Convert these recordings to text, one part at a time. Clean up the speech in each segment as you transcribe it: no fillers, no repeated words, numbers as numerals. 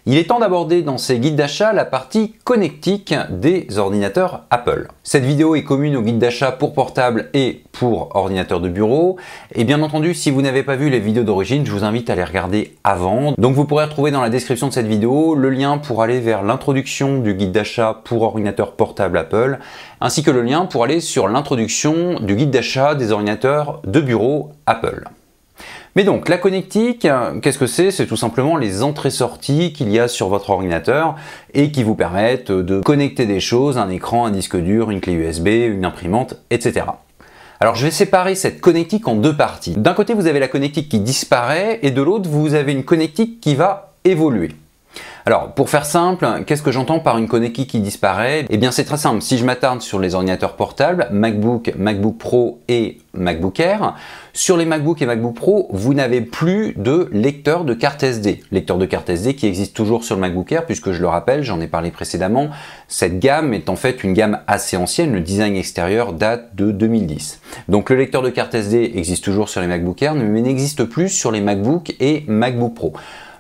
Il est temps d'aborder dans ces guides d'achat la partie connectique des ordinateurs Apple. Cette vidéo est commune aux guides d'achat pour portable et pour ordinateur de bureau. Et bien entendu, si vous n'avez pas vu les vidéos d'origine, je vous invite à les regarder avant. Donc vous pourrez retrouver dans la description de cette vidéo le lien pour aller vers l'introduction du guide d'achat pour ordinateur portable Apple, ainsi que le lien pour aller sur l'introduction du guide d'achat des ordinateurs de bureau Apple. Mais donc, la connectique, qu'est-ce que c'est? C'est tout simplement les entrées-sorties qu'il y a sur votre ordinateur et qui vous permettent de connecter des choses, un écran, un disque dur, une clé USB, une imprimante, etc. Alors, je vais séparer cette connectique en deux parties. D'un côté, vous avez la connectique qui disparaît et de l'autre, vous avez une connectique qui va évoluer. Alors, pour faire simple, qu'est-ce que j'entends par une connectique qui disparaît? Eh bien, c'est très simple. Si je m'attarde sur les ordinateurs portables, MacBook, MacBook Pro et MacBook Air, sur les MacBook et MacBook Pro, vous n'avez plus de lecteur de carte SD. Lecteur de carte SD qui existe toujours sur le MacBook Air, puisque je le rappelle, j'en ai parlé précédemment, cette gamme est en fait une gamme assez ancienne. Le design extérieur date de 2010. Donc, le lecteur de carte SD existe toujours sur les MacBook Air, mais n'existe plus sur les MacBook et MacBook Pro.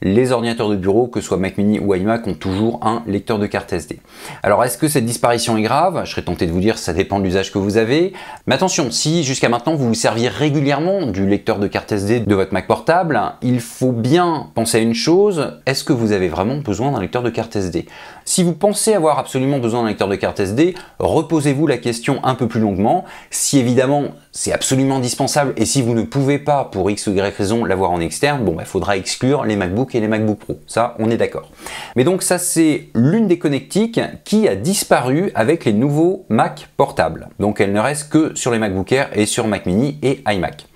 Les ordinateurs de bureau, que ce soit Mac mini ou iMac, ont toujours un lecteur de carte SD. Alors, est-ce que cette disparition est grave? Je serais tenté de vous dire, ça dépend de l'usage que vous avez. Mais attention, si jusqu'à maintenant vous vous serviez régulièrement du lecteur de carte SD de votre Mac portable, il faut bien penser à une chose, est-ce que vous avez vraiment besoin d'un lecteur de carte SD? Si vous pensez avoir absolument besoin d'un lecteur de carte SD, reposez-vous la question un peu plus longuement. Si évidemment c'est absolument indispensable et si vous ne pouvez pas pour X ou Y raison l'avoir en externe, bon, il faudra exclure les MacBook et les MacBook Pro. Ça, on est d'accord. Mais donc ça, c'est l'une des connectiques qui a disparu avec les nouveaux Mac portables. Donc elle ne reste que sur les MacBook Air et sur Mac mini et iMac.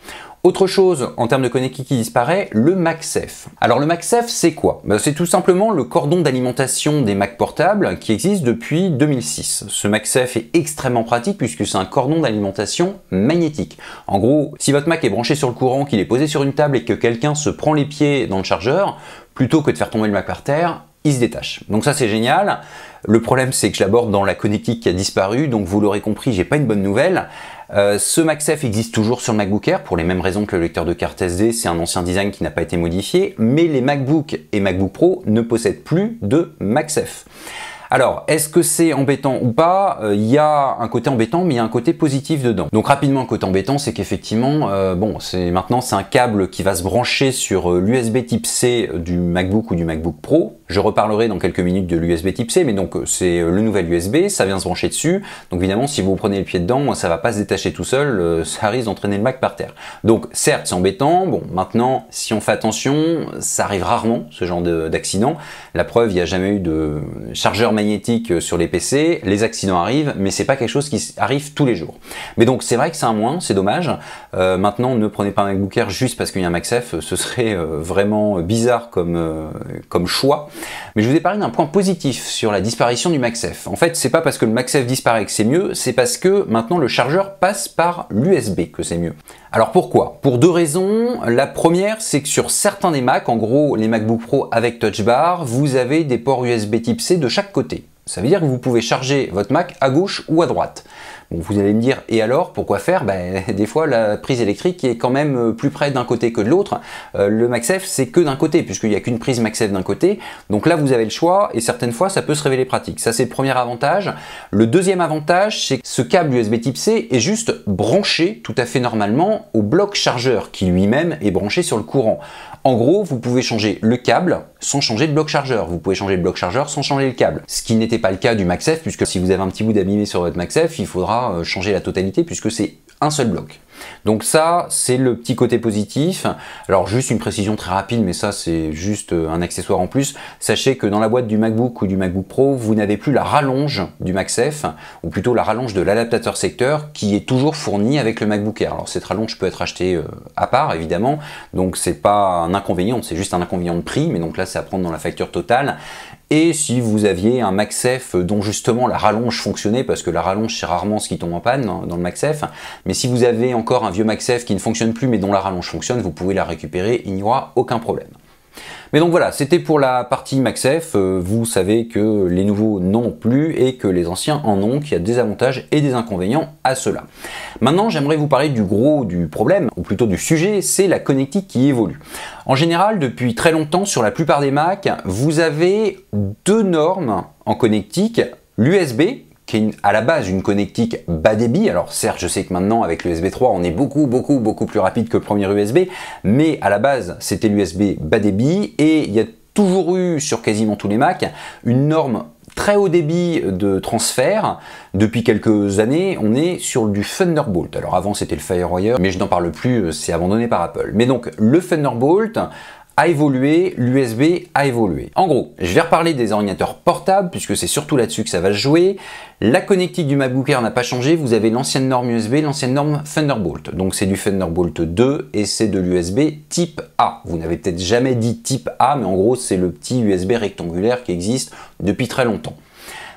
Autre chose en termes de connectique qui disparaît, le MagSafe. Alors le MagSafe, c'est quoi? C'est tout simplement le cordon d'alimentation des Mac portables qui existe depuis 2006. Ce MagSafe est extrêmement pratique puisque c'est un cordon d'alimentation magnétique. En gros, si votre Mac est branché sur le courant, qu'il est posé sur une table et que quelqu'un se prend les pieds dans le chargeur, plutôt que de faire tomber le Mac par terre, il se détache. Donc ça, c'est génial. Le problème, c'est que je l'aborde dans la connectique qui a disparu, donc vous l'aurez compris, j'ai pas une bonne nouvelle. Ce MagSafe existe toujours sur le MacBook Air pour les mêmes raisons que le lecteur de carte SD, c'est un ancien design qui n'a pas été modifié, mais les MacBook et MacBook Pro ne possèdent plus de MagSafe. Alors, est-ce que c'est embêtant ou pas? Il y a un côté embêtant, mais il y a un côté positif dedans. Donc rapidement, un côté embêtant, c'est qu'effectivement, maintenant c'est un câble qui va se brancher sur l'USB type C du MacBook ou du MacBook Pro. Je reparlerai dans quelques minutes de l'USB type C, mais donc c'est le nouvel USB, ça vient se brancher dessus. Donc évidemment, si vous prenez le pied dedans, ça va pas se détacher tout seul, ça risque d'entraîner le Mac par terre. Donc certes, c'est embêtant. Bon, maintenant, si on fait attention, ça arrive rarement, ce genre d'accident. La preuve, il n'y a jamais eu de chargeur magnétique sur les PC. Les accidents arrivent, mais c'est pas quelque chose qui arrive tous les jours. Mais donc c'est vrai que c'est un moins, c'est dommage. Maintenant, ne prenez pas un MacBook Air juste parce qu'il y a un MagSafe, ce serait vraiment bizarre comme choix. Mais je vous ai parlé d'un point positif sur la disparition du MagSafe. En fait, c'est pas parce que le MagSafe disparaît que c'est mieux, c'est parce que maintenant le chargeur passe par l'USB que c'est mieux. Alors pourquoi? Pour deux raisons. La première, c'est que sur certains des Mac, en gros les MacBook Pro avec Touch Bar, vous avez des ports USB type C de chaque côté. Ça veut dire que vous pouvez charger votre Mac à gauche ou à droite. Bon, vous allez me dire, et alors, pourquoi faire? Des fois, la prise électrique est quand même plus près d'un côté que de l'autre. Le MagSafe, c'est que d'un côté, puisqu'il n'y a qu'une prise MagSafe d'un côté. Donc là, vous avez le choix, et certaines fois, ça peut se révéler pratique. Ça, c'est le premier avantage. Le deuxième avantage, c'est que ce câble USB type C est juste branché tout à fait normalement au bloc chargeur, qui lui-même est branché sur le courant. En gros, vous pouvez changer le câble sans changer le bloc chargeur. Vous pouvez changer le bloc chargeur sans changer le câble. Ce qui n'était pas le cas du MagSafe, puisque si vous avez un petit bout d'abîmé sur votre MagSafe, il faudra changer la totalité puisque c'est un seul bloc. Donc ça, c'est le petit côté positif. Alors juste une précision très rapide, mais ça c'est juste un accessoire en plus. Sachez que dans la boîte du MacBook ou du MacBook Pro, vous n'avez plus la rallonge du MagSafe, ou plutôt la rallonge de l'adaptateur secteur qui est toujours fournie avec le MacBook Air. Alors cette rallonge peut être achetée à part évidemment, donc c'est pas un inconvénient, c'est juste un inconvénient de prix, mais donc là c'est à prendre dans la facture totale. Et si vous aviez un MagSafe dont justement la rallonge fonctionnait, parce que la rallonge c'est rarement ce qui tombe en panne dans le MagSafe, mais si vous avez encore un vieux MagSafe qui ne fonctionne plus mais dont la rallonge fonctionne, vous pouvez la récupérer, il n'y aura aucun problème. Mais donc voilà, c'était pour la partie MagSafe. Vous savez que les nouveaux n'en ont plus et que les anciens en ont, qu'il y a des avantages et des inconvénients à cela. Maintenant, j'aimerais vous parler du gros du problème, ou plutôt du sujet, c'est la connectique qui évolue. En général, depuis très longtemps, sur la plupart des Mac, vous avez deux normes en connectique, l'USB, qui est à la base une connectique bas débit. Alors certes, je sais que maintenant avec l'USB 3, on est beaucoup plus rapide que le premier USB, mais à la base, c'était l'USB bas débit et il y a toujours eu sur quasiment tous les Mac une norme très haut débit de transfert. Depuis quelques années, on est sur du Thunderbolt. Alors avant, c'était le FireWire, mais je n'en parle plus, c'est abandonné par Apple. Mais donc, le Thunderbolt a évolué, l'USB a évolué. En gros, je vais reparler des ordinateurs portables, puisque c'est surtout là-dessus que ça va se jouer. La connectique du MacBook Air n'a pas changé, vous avez l'ancienne norme USB, l'ancienne norme Thunderbolt. Donc c'est du Thunderbolt 2 et c'est de l'USB type A. Vous n'avez peut-être jamais dit type A, mais en gros c'est le petit USB rectangulaire qui existe depuis très longtemps.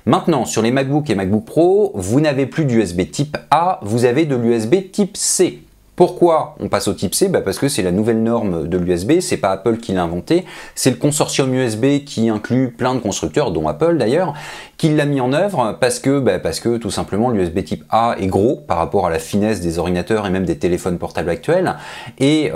Maintenant, sur les MacBook et MacBook Pro, vous n'avez plus d'USB type A, vous avez de l'USB type C. Pourquoi on passe au type C? Parce que c'est la nouvelle norme de l'USB, c'est pas Apple qui l'a inventé, c'est le consortium USB qui inclut plein de constructeurs, dont Apple d'ailleurs, qui l'a mis en œuvre parce que tout simplement l'USB type A est gros par rapport à la finesse des ordinateurs et même des téléphones portables actuels, et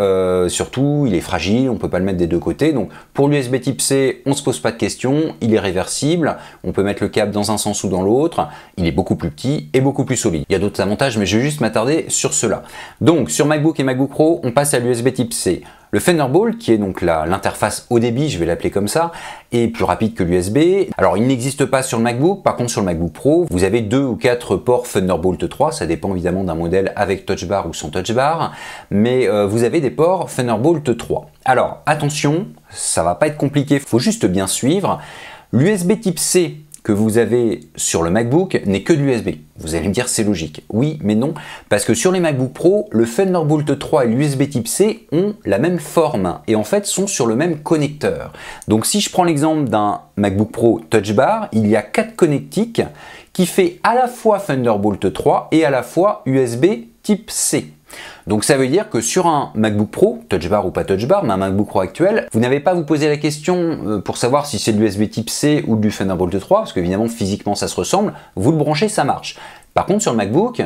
surtout il est fragile, on peut pas le mettre des deux côtés. Donc pour l'USB type C, on se pose pas de questions, il est réversible, on peut mettre le câble dans un sens ou dans l'autre, il est beaucoup plus petit et beaucoup plus solide. Il y a d'autres avantages, mais je vais juste m'attarder sur cela. Donc sur MacBook et MacBook Pro, on passe à l'USB type C. Le Thunderbolt, qui est donc l'interface haut débit, je vais l'appeler comme ça, est plus rapide que l'USB. Alors il n'existe pas sur le MacBook, par contre sur le MacBook Pro, vous avez 2 ou 4 ports Thunderbolt 3, ça dépend évidemment d'un modèle avec Touch Bar ou sans Touch Bar, mais vous avez des ports Thunderbolt 3. Alors attention, ça va pas être compliqué, il faut juste bien suivre. L'USB type C que vous avez sur le MacBook n'est que de l'USB. Vous allez me dire c'est logique. Oui, mais non, parce que sur les MacBook Pro, le Thunderbolt 3 et l'USB type C ont la même forme et en fait sont sur le même connecteur. Donc si je prends l'exemple d'un MacBook Pro Touch Bar, il y a 4 connectiques qui fait à la fois Thunderbolt 3 et à la fois USB type C. Donc ça veut dire que sur un MacBook Pro, Touch Bar ou pas Touch Bar, mais un MacBook Pro actuel, vous n'avez pas à vous poser la question pour savoir si c'est de l'USB type C ou du Thunderbolt 3, parce qu'évidemment physiquement ça se ressemble, vous le branchez, ça marche. Par contre sur le MacBook,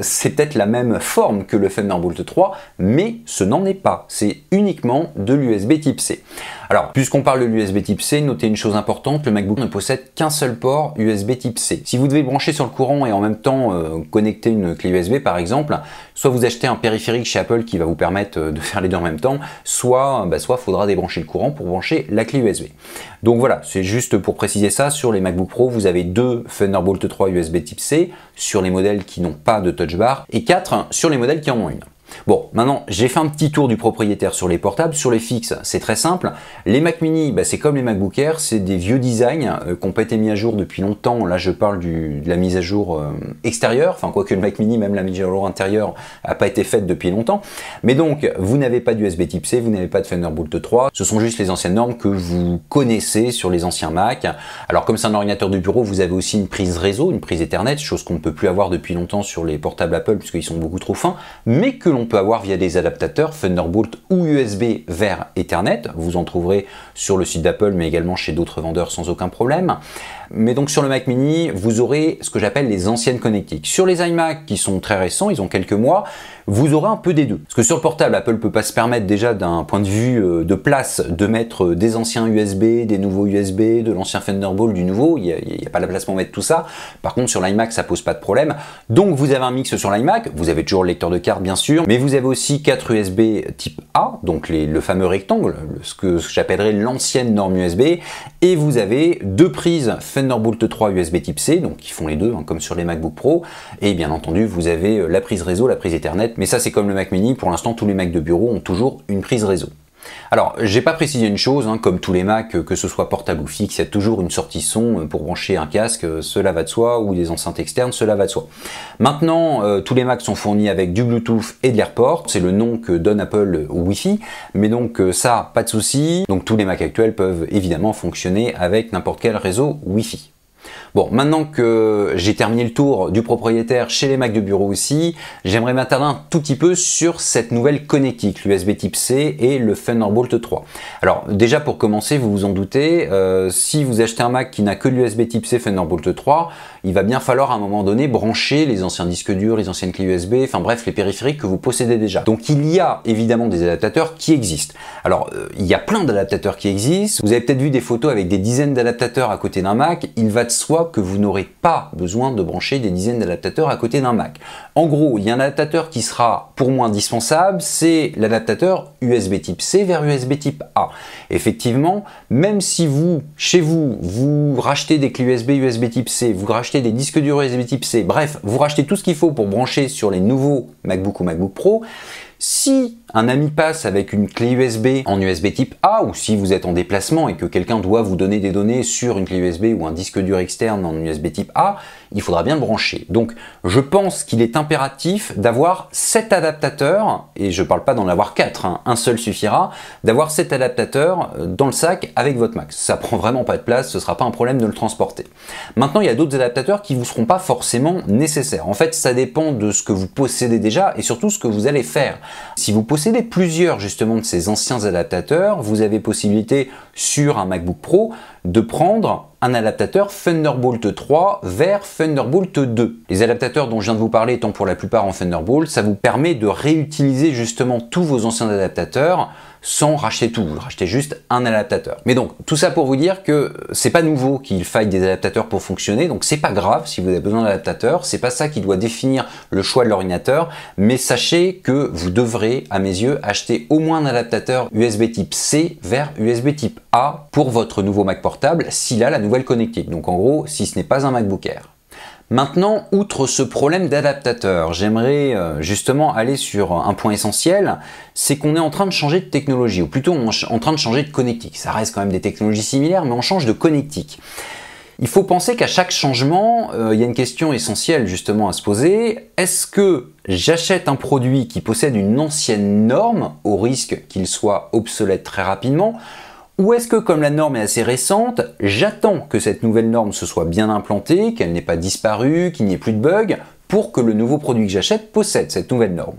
c'est peut-être la même forme que le Thunderbolt 3, mais ce n'en est pas, c'est uniquement de l'USB type C. Alors, puisqu'on parle de l'USB type C, notez une chose importante, le MacBook ne possède qu'un seul port USB type C. Si vous devez brancher sur le courant et en même temps connecter une clé USB par exemple, soit vous achetez un périphérique chez Apple qui va vous permettre de faire les deux en même temps, soit faudra débrancher le courant pour brancher la clé USB. Donc voilà, c'est juste pour préciser ça, sur les MacBook Pro, vous avez 2 Thunderbolt 3 USB type C sur les modèles qui n'ont pas de Touch Bar et 4 sur les modèles qui en ont une. Bon, maintenant, j'ai fait un petit tour du propriétaire sur les portables. Sur les fixes, c'est très simple. Les Mac Mini, c'est comme les MacBook Air, c'est des vieux designs qui n'ont pas été mis à jour depuis longtemps. Là, je parle de la mise à jour extérieure, enfin, quoique le Mac Mini, même la mise à jour intérieure, n'a pas été faite depuis longtemps. Mais donc, vous n'avez pas d'USB type C, vous n'avez pas de Thunderbolt 3. Ce sont juste les anciennes normes que vous connaissez sur les anciens Mac. Alors, comme c'est un ordinateur de bureau, vous avez aussi une prise réseau, une prise Ethernet, chose qu'on ne peut plus avoir depuis longtemps sur les portables Apple, puisqu'ils sont beaucoup trop fins, mais que l'on peut avoir via des adaptateurs Thunderbolt ou USB vers Ethernet. Vous en trouverez sur le site d'Apple, mais également chez d'autres vendeurs sans aucun problème. Mais donc sur le Mac Mini, vous aurez ce que j'appelle les anciennes connectiques. Sur les iMac qui sont très récents, ils ont quelques mois, vous aurez un peu des deux. Parce que sur le portable, Apple peut pas se permettre déjà d'un point de vue de place de mettre des anciens USB, des nouveaux USB, de l'ancien Thunderbolt, du nouveau. Il n'y a pas la place pour mettre tout ça. Par contre, sur l'iMac, ça pose pas de problème. Donc vous avez un mix sur l'iMac. Vous avez toujours le lecteur de carte, bien sûr. Mais vous avez aussi 4 USB type A, donc le fameux rectangle, ce que j'appellerais l'ancienne norme USB. Et vous avez 2 prises Thunderbolt 3 USB type C, donc qui font les deux, comme sur les MacBook Pro. Et bien entendu, vous avez la prise réseau, la prise Ethernet. Mais ça, c'est comme le Mac Mini. Pour l'instant, tous les Macs de bureau ont toujours une prise réseau. Alors, j'ai pas précisé une chose, comme tous les Macs, que ce soit portable ou fixe, il y a toujours une sortie son pour brancher un casque, cela va de soi, ou des enceintes externes, cela va de soi. Maintenant, tous les Macs sont fournis avec du Bluetooth et de l'AirPort, c'est le nom que donne Apple au Wi-Fi, mais donc ça, pas de souci. Donc tous les Macs actuels peuvent évidemment fonctionner avec n'importe quel réseau Wi-Fi. Bon, maintenant que j'ai terminé le tour du propriétaire chez les Mac de bureau aussi, j'aimerais m'attarder un tout petit peu sur cette nouvelle connectique, l'USB type C et le Thunderbolt 3. Alors déjà pour commencer, vous vous en doutez, si vous achetez un Mac qui n'a que l'USB type C Thunderbolt 3, il va bien falloir à un moment donné brancher les anciens disques durs, les anciennes clés USB, enfin bref, les périphériques que vous possédez déjà. Donc il y a évidemment des adaptateurs qui existent. Alors il y a plein d'adaptateurs qui existent, vous avez peut-être vu des photos avec des dizaines d'adaptateurs à côté d'un Mac, il va de soi que vous n'aurez pas besoin de brancher des dizaines d'adaptateurs à côté d'un Mac. En gros, il y a un adaptateur qui sera pour moi indispensable, c'est l'adaptateur USB type C vers USB type A. Effectivement, même si vous, chez vous, vous rachetez des clés USB type C, vous rachetez des disques durs USB type C, bref, vous rachetez tout ce qu'il faut pour brancher sur les nouveaux MacBook ou MacBook Pro, si un ami passe avec une clé USB en USB type A, ou si vous êtes en déplacement et que quelqu'un doit vous donner des données sur une clé USB ou un disque dur externe en USB type A, il faudra bien le brancher. Donc je pense qu'il est impératif d'avoir 7 adaptateurs, et je ne parle pas d'en avoir 4, hein, un seul suffira, d'avoir 7 adaptateurs dans le sac avec votre Mac. Ça prend vraiment pas de place, ce ne sera pas un problème de le transporter. Maintenant, il y a d'autres adaptateurs qui ne vous seront pas forcément nécessaires. En fait, ça dépend de ce que vous possédez déjà et surtout ce que vous allez faire. Si vous possédez plusieurs justement de ces anciens adaptateurs, vous avez possibilité sur un MacBook Pro de prendre un adaptateur Thunderbolt 3 vers Thunderbolt 2. Les adaptateurs dont je viens de vous parler étant pour la plupart en Thunderbolt, ça vous permet de réutiliser justement tous vos anciens adaptateurs sans racheter tout, vous rachetez juste un adaptateur. Mais donc, tout ça pour vous dire que c'est pas nouveau qu'il faille des adaptateurs pour fonctionner, donc c'est pas grave si vous avez besoin d'adaptateurs, c'est pas ça qui doit définir le choix de l'ordinateur, mais sachez que vous devrez, à mes yeux, acheter au moins un adaptateur USB type C vers USB type A pour votre nouveau Mac portable, s'il a la nouvelle connectique. Donc en gros, si ce n'est pas un MacBook Air. Maintenant, outre ce problème d'adaptateur, j'aimerais justement aller sur un point essentiel, c'est qu'on est en train de changer de technologie, ou plutôt en train de changer de connectique. Ça reste quand même des technologies similaires, mais on change de connectique. Il faut penser qu'à chaque changement, il y a une question essentielle justement à se poser. Est-ce que j'achète un produit qui possède une ancienne norme, au risque qu'il soit obsolète très rapidement, ou est-ce que, comme la norme est assez récente, j'attends que cette nouvelle norme se soit bien implantée, qu'elle n'ait pas disparu, qu'il n'y ait plus de bugs, pour que le nouveau produit que j'achète possède cette nouvelle norme?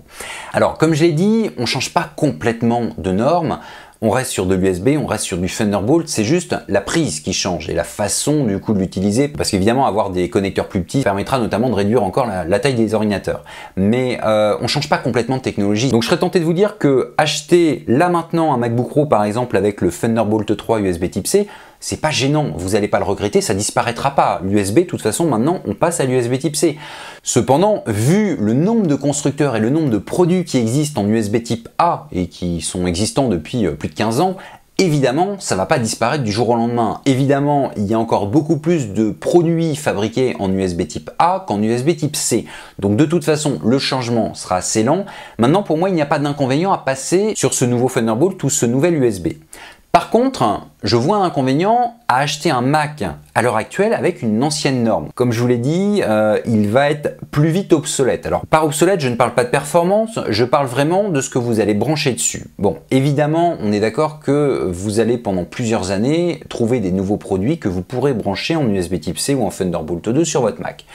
Alors, comme je l'ai dit, on ne change pas complètement de norme. On reste sur de l'USB, on reste sur du Thunderbolt, c'est juste la prise qui change et la façon du coup de l'utiliser, parce qu'évidemment avoir des connecteurs plus petits permettra notamment de réduire encore la taille des ordinateurs. Mais on change pas complètement de technologie. Donc je serais tenté de vous dire que acheter là maintenant un MacBook Pro par exemple avec le Thunderbolt 3 USB type C, c'est pas gênant, vous n'allez pas le regretter, ça disparaîtra pas. L'USB, de toute façon, maintenant, on passe à l'USB type C. Cependant, vu le nombre de constructeurs et le nombre de produits qui existent en USB type A et qui sont existants depuis plus de 15 ans, évidemment, ça ne va pas disparaître du jour au lendemain. Évidemment, il y a encore beaucoup plus de produits fabriqués en USB type A qu'en USB type C. Donc de toute façon, le changement sera assez lent. Maintenant, pour moi, il n'y a pas d'inconvénient à passer sur ce nouveau Thunderbolt ou ce nouvel USB. Par contre, je vois un inconvénient à acheter un Mac à l'heure actuelle avec une ancienne norme. Comme je vous l'ai dit, il va être plus vite obsolète. Alors par obsolète, je ne parle pas de performance, je parle vraiment de ce que vous allez brancher dessus. Bon, évidemment, on est d'accord que vous allez pendant plusieurs années trouver des nouveaux produits que vous pourrez brancher en USB type C ou en Thunderbolt 2 sur votre Mac.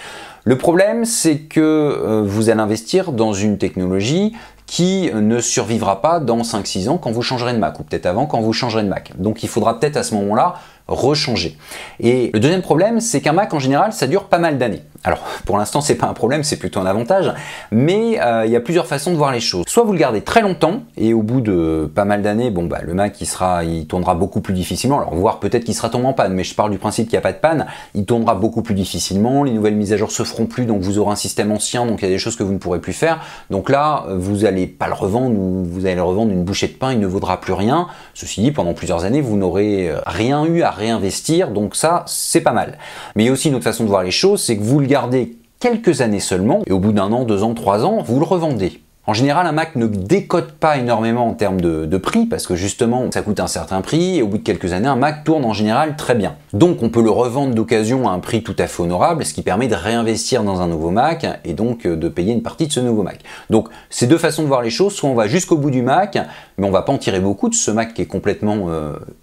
Le problème, c'est que vous allez investir dans une technologie qui ne survivra pas dans 5-6 ans quand vous changerez de Mac, ou peut-être avant quand vous changerez de Mac. Donc il faudra peut-être à ce moment-là rechanger. Et le deuxième problème, c'est qu'un Mac en général, ça dure pas mal d'années. Alors pour l'instant, c'est pas un problème, c'est plutôt un avantage, mais il y a plusieurs façons de voir les choses. Soit vous le gardez très longtemps, et au bout de pas mal d'années, bon bah le Mac il tournera beaucoup plus difficilement, alors voire peut-être qu'il sera tombé en panne, mais je parle du principe qu'il n'y a pas de panne, il tournera beaucoup plus difficilement, les nouvelles mises à jour se feront plus, donc vous aurez un système ancien, donc il y a des choses que vous ne pourrez plus faire, donc là, vous n'allez pas le revendre, ou vous allez le revendre une bouchée de pain, il ne vaudra plus rien. Ceci dit, pendant plusieurs années, vous n'aurez rien eu à réinvestir, donc ça, c'est pas mal. Mais il y a aussi une autre façon de voir les choses, c'est que vous le gardez quelques années seulement, et au bout d'un an, 2 ans, 3 ans, vous le revendez. En général, un Mac ne décote pas énormément en termes de prix, parce que justement, ça coûte un certain prix, et au bout de quelques années, un Mac tourne en général très bien. Donc on peut le revendre d'occasion à un prix tout à fait honorable, ce qui permet de réinvestir dans un nouveau Mac, et donc de payer une partie de ce nouveau Mac. Donc c'est deux façons de voir les choses, soit on va jusqu'au bout du Mac, mais on va pas en tirer beaucoup de ce Mac qui est complètement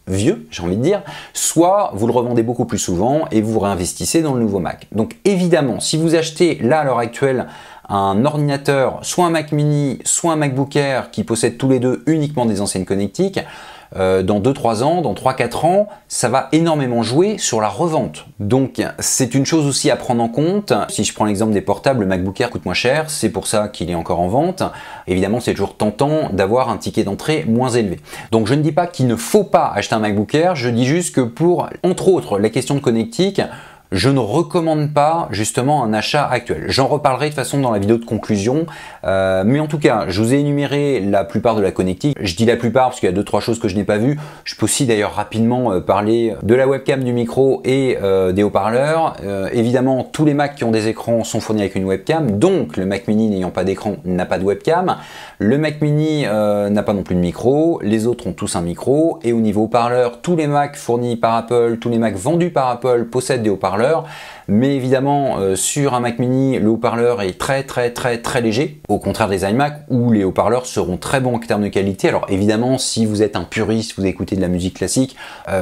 vieux, j'ai envie de dire, soit vous le revendez beaucoup plus souvent, et vous réinvestissez dans le nouveau Mac. Donc évidemment, si vous achetez là à l'heure actuelle un ordinateur, soit un Mac mini, soit un MacBook Air qui possèdent tous les deux uniquement des enseignes connectiques, dans 2-3 ans, dans 3-4 ans, ça va énormément jouer sur la revente. Donc c'est une chose aussi à prendre en compte. Si je prends l'exemple des portables, le MacBook Air coûte moins cher, c'est pour ça qu'il est encore en vente. Évidemment, c'est toujours tentant d'avoir un ticket d'entrée moins élevé. Donc je ne dis pas qu'il ne faut pas acheter un MacBook Air, je dis juste que pour, entre autres, la question de connectique, je ne recommande pas justement un achat actuel. J'en reparlerai de toute façon dans la vidéo de conclusion, mais en tout cas, je vous ai énuméré la plupart de la connectique. Je dis la plupart parce qu'il y a 2-3 choses que je n'ai pas vues. Je peux aussi d'ailleurs rapidement parler de la webcam, du micro et des haut-parleurs. Évidemment, tous les Macs qui ont des écrans sont fournis avec une webcam, donc le Mac mini n'ayant pas d'écran n'a pas de webcam. Le Mac mini n'a pas non plus de micro, les autres ont tous un micro, et au niveau haut-parleurs, tous les Macs fournis par Apple, tous les Macs vendus par Apple possèdent des haut-parleurs. Mais évidemment, sur un Mac mini, le haut-parleur est très léger, au contraire des iMac où les haut-parleurs seront très bons en termes de qualité. Alors évidemment, si vous êtes un puriste, vous écoutez de la musique classique,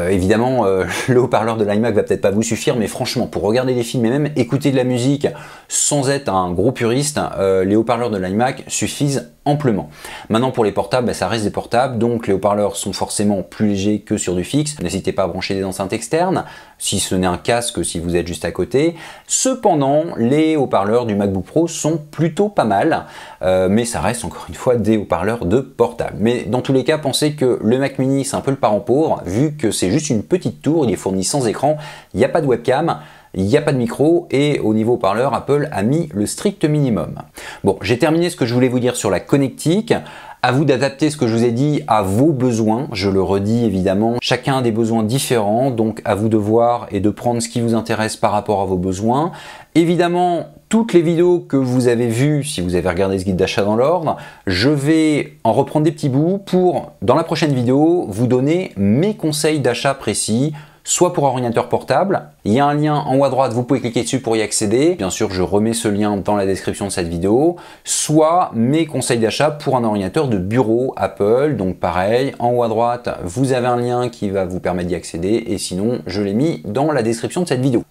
évidemment, le haut-parleur de l'iMac va peut-être pas vous suffire, mais franchement, pour regarder des films et même écouter de la musique sans être un gros puriste, les haut-parleurs de l'iMac suffisent amplement. Maintenant pour les portables, ça reste des portables, donc les haut-parleurs sont forcément plus légers que sur du fixe. N'hésitez pas à brancher des enceintes externes, si ce n'est un casque si vous êtes juste à côté. Cependant, les haut-parleurs du MacBook Pro sont plutôt pas mal, mais ça reste encore une fois des haut-parleurs de portable. Mais dans tous les cas, pensez que le Mac mini c'est un peu le parent pauvre, vu que c'est juste une petite tour, il est fourni sans écran, il n'y a pas de webcam, il n'y a pas de micro, et au niveau haut-parleur, Apple a mis le strict minimum. Bon, j'ai terminé ce que je voulais vous dire sur la connectique. À vous d'adapter ce que je vous ai dit à vos besoins. Je le redis évidemment, chacun a des besoins différents, donc à vous de voir et de prendre ce qui vous intéresse par rapport à vos besoins. Évidemment, toutes les vidéos que vous avez vues, si vous avez regardé ce guide d'achat dans l'ordre, je vais en reprendre des petits bouts pour, dans la prochaine vidéo, vous donner mes conseils d'achat précis, soit pour ordinateur portable. Il y a un lien en haut à droite, vous pouvez cliquer dessus pour y accéder. Bien sûr, je remets ce lien dans la description de cette vidéo. Soit mes conseils d'achat pour un ordinateur de bureau Apple. Donc pareil, en haut à droite, vous avez un lien qui va vous permettre d'y accéder. Et sinon, je l'ai mis dans la description de cette vidéo.